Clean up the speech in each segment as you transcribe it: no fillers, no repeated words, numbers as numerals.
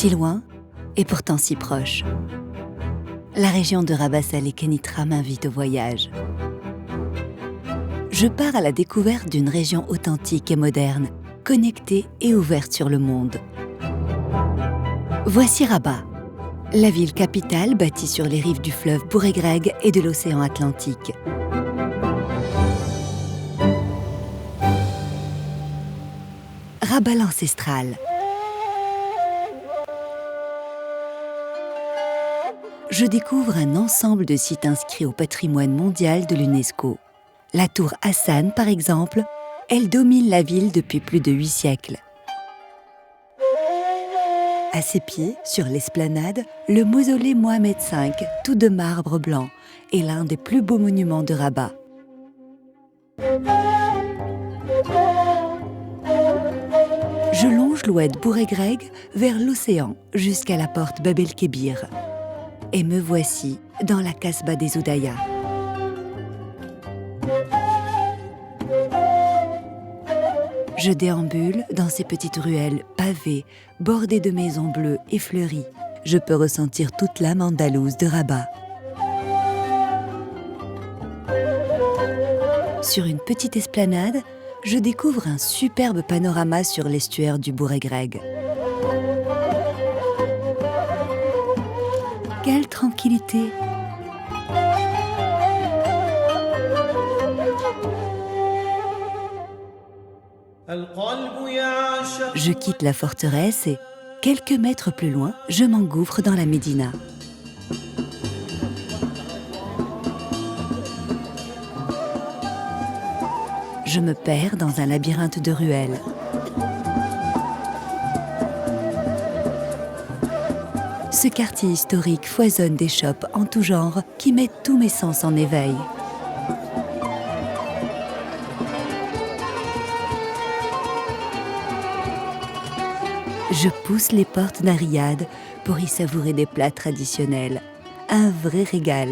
Si loin et pourtant si proche. La région de Rabas Salé Kenitra m'invite au voyage. Je pars à la découverte d'une région authentique et moderne, connectée et ouverte sur le monde. Voici Rabat, la ville capitale bâtie sur les rives du fleuve Bouregreg et de l'océan Atlantique. Rabat l'ancestral. Je découvre un ensemble de sites inscrits au patrimoine mondial de l'UNESCO. La tour Hassan, par exemple, elle domine la ville depuis plus de 8 siècles. À ses pieds, sur l'esplanade, le mausolée Mohamed V, tout de marbre blanc, est l'un des plus beaux monuments de Rabat. Je longe l'oued Bouregreg vers l'océan jusqu'à la porte Bab el-Kébir. Et me voici dans la Kasbah des Oudaya. Je déambule dans ces petites ruelles pavées, bordées de maisons bleues et fleuries. Je peux ressentir toute l'âme andalouse de Rabat. Sur une petite esplanade, je découvre un superbe panorama sur l'estuaire du Bouregreg. Quelle tranquillité! Je quitte la forteresse et, quelques mètres plus loin, je m'engouffre dans la Médina. Je me perds dans un labyrinthe de ruelles. Ce quartier historique foisonne des shops en tout genre qui mettent tous mes sens en éveil. Je pousse les portes d'un riad pour y savourer des plats traditionnels. Un vrai régal.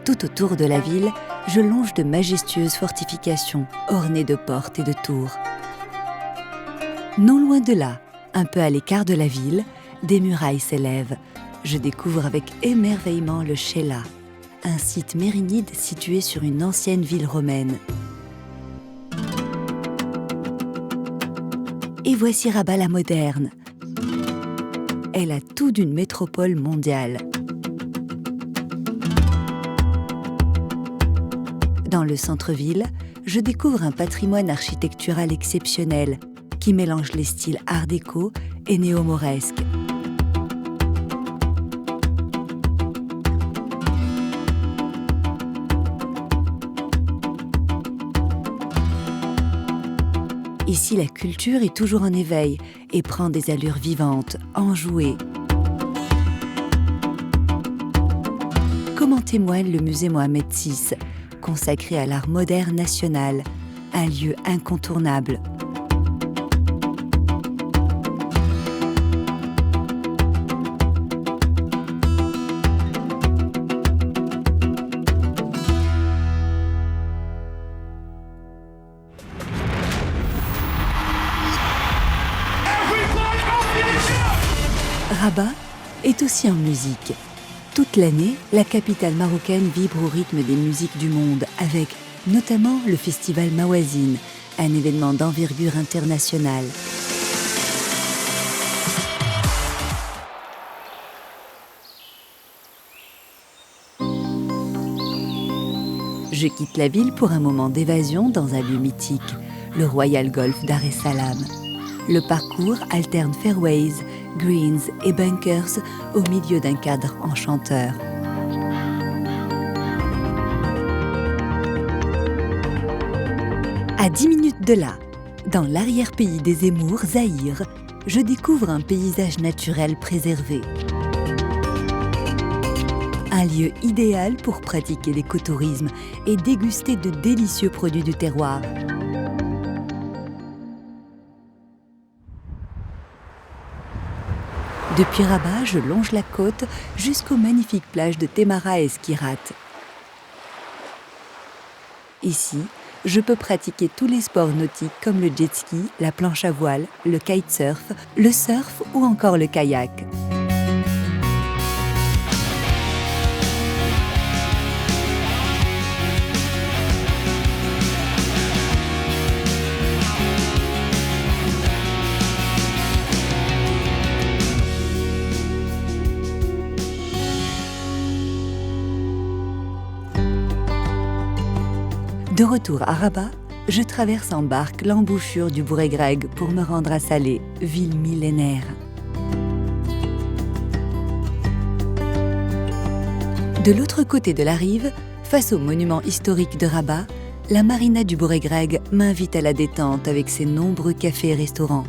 Tout autour de la ville, je longe de majestueuses fortifications ornées de portes et de tours. Non loin de là, un peu à l'écart de la ville, des murailles s'élèvent. Je découvre avec émerveillement le Chela, un site mérinide situé sur une ancienne ville romaine. Et voici Rabat la moderne. Elle a tout d'une métropole mondiale. Dans le centre-ville, je découvre un patrimoine architectural exceptionnel qui mélange les styles art déco et néo-mauresque. Ici, la culture est toujours en éveil et prend des allures vivantes, enjouées. Comme en témoigne le musée Mohamed VI, consacré à l'art moderne national, un lieu incontournable. Rabat est aussi en musique. Toute l'année, la capitale marocaine vibre au rythme des musiques du monde, avec notamment le festival Mawazine, un événement d'envergure internationale. Je quitte la ville pour un moment d'évasion dans un lieu mythique, le Royal Golf Dar es Salaam. Le parcours alterne fairways, greens et bunkers au milieu d'un cadre enchanteur. À 10 minutes de là, dans l'arrière-pays des Émours, Zaïre, je découvre un paysage naturel préservé. Un lieu idéal pour pratiquer l'écotourisme et déguster de délicieux produits du terroir. Depuis Rabat, je longe la côte jusqu'aux magnifiques plages de Temara et Skirat. Ici, je peux pratiquer tous les sports nautiques comme le jet ski, la planche à voile, le kitesurf, le surf ou encore le kayak. De retour à Rabat, je traverse en barque l'embouchure du Bouregreg pour me rendre à Salé, ville millénaire. De l'autre côté de la rive, face au monument historique de Rabat, la marina du Bouregreg m'invite à la détente avec ses nombreux cafés et restaurants.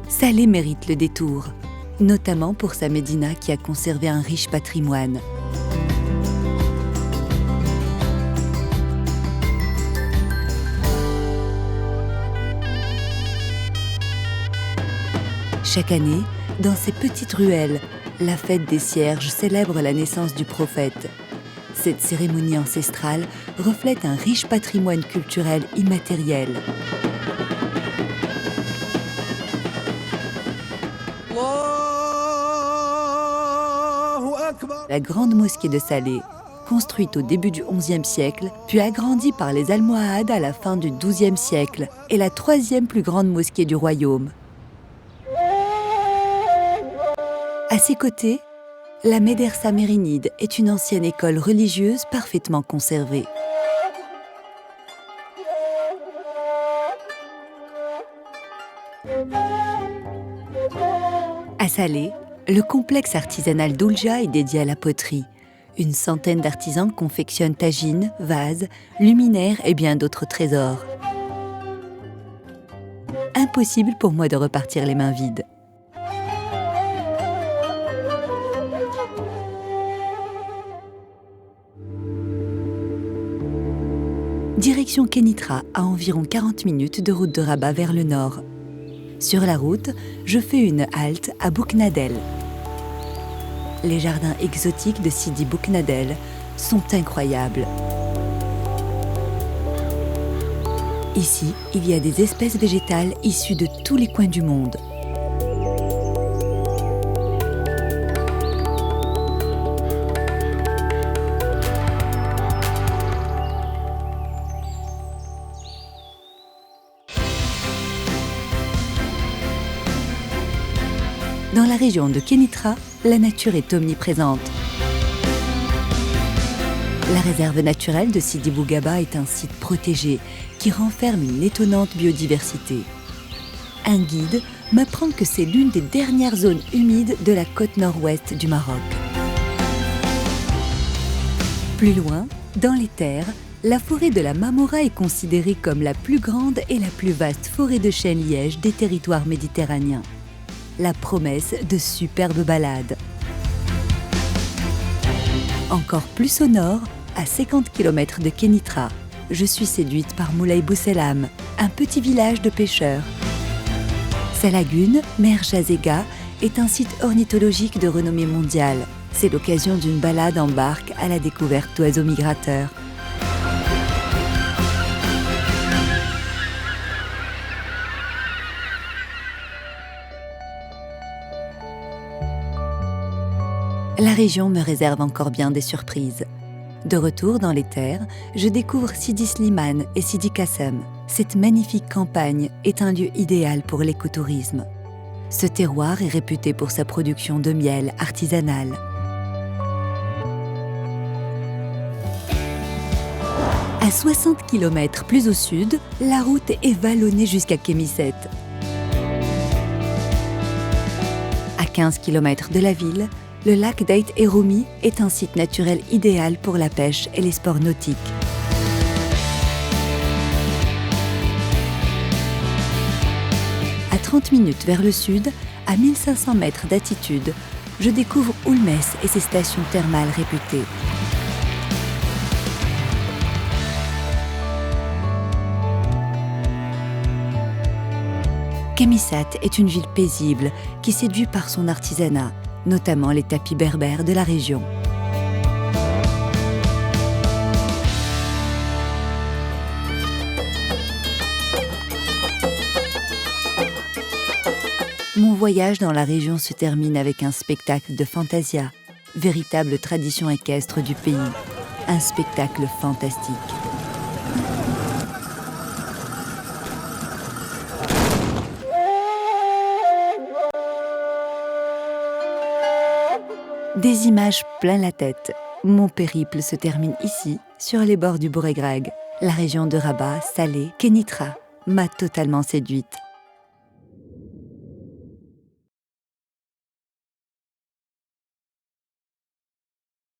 Salé mérite le détour, notamment pour sa médina qui a conservé un riche patrimoine. Chaque année, dans ces petites ruelles, la fête des cierges célèbre la naissance du prophète. Cette cérémonie ancestrale reflète un riche patrimoine culturel immatériel. La grande mosquée de Salé, construite au début du XIe siècle, puis agrandie par les Almohades à la fin du XIIe siècle, est la troisième plus grande mosquée du royaume. À ses côtés, la Médersa Mérinide est une ancienne école religieuse parfaitement conservée. À Salé, le complexe artisanal d'Oulja est dédié à la poterie. Une centaine d'artisans confectionnent tagines, vases, luminaires et bien d'autres trésors. Impossible pour moi de repartir les mains vides. Direction Kénitra, à environ 40 minutes de route de Rabat vers le nord. Sur la route, je fais une halte à Bouknadel. Les jardins exotiques de Sidi Bouknadel sont incroyables. Ici, il y a des espèces végétales issues de tous les coins du monde. Dans la région de Kénitra, la nature est omniprésente. La réserve naturelle de Sidi Bou Gaba est un site protégé qui renferme une étonnante biodiversité. Un guide m'apprend que c'est l'une des dernières zones humides de la côte nord-ouest du Maroc. Plus loin, dans les terres, la forêt de la Mamora est considérée comme la plus grande et la plus vaste forêt de chênes-lièges des territoires méditerranéens. La promesse de superbes balades. Encore plus au nord, à 50 km de Kénitra, je suis séduite par Moulay Bousselam, un petit village de pêcheurs. Sa lagune, Mer Jazega, est un site ornithologique de renommée mondiale. C'est l'occasion d'une balade en barque à la découverte d'oiseaux migrateurs. La région me réserve encore bien des surprises. De retour dans les terres, je découvre Sidi Slimane et Sidi Kassem. Cette magnifique campagne est un lieu idéal pour l'écotourisme. Ce terroir est réputé pour sa production de miel artisanal. À 60 km plus au sud, la route est vallonnée jusqu'à Kémisset. À 15 km de la ville, le lac d'Aït Eroumi est un site naturel idéal pour la pêche et les sports nautiques. À 30 minutes vers le sud, à 1500 mètres d'altitude, je découvre Oulmès et ses stations thermales réputées. Kémisset est une ville paisible qui séduit par son artisanat, notamment les tapis berbères de la région. Mon voyage dans la région se termine avec un spectacle de Fantasia, véritable tradition équestre du pays. Un spectacle fantastique. Des images plein la tête. Mon périple se termine ici, sur les bords du Bourregreg. La région de Rabat, Salé, Kénitra m'a totalement séduite.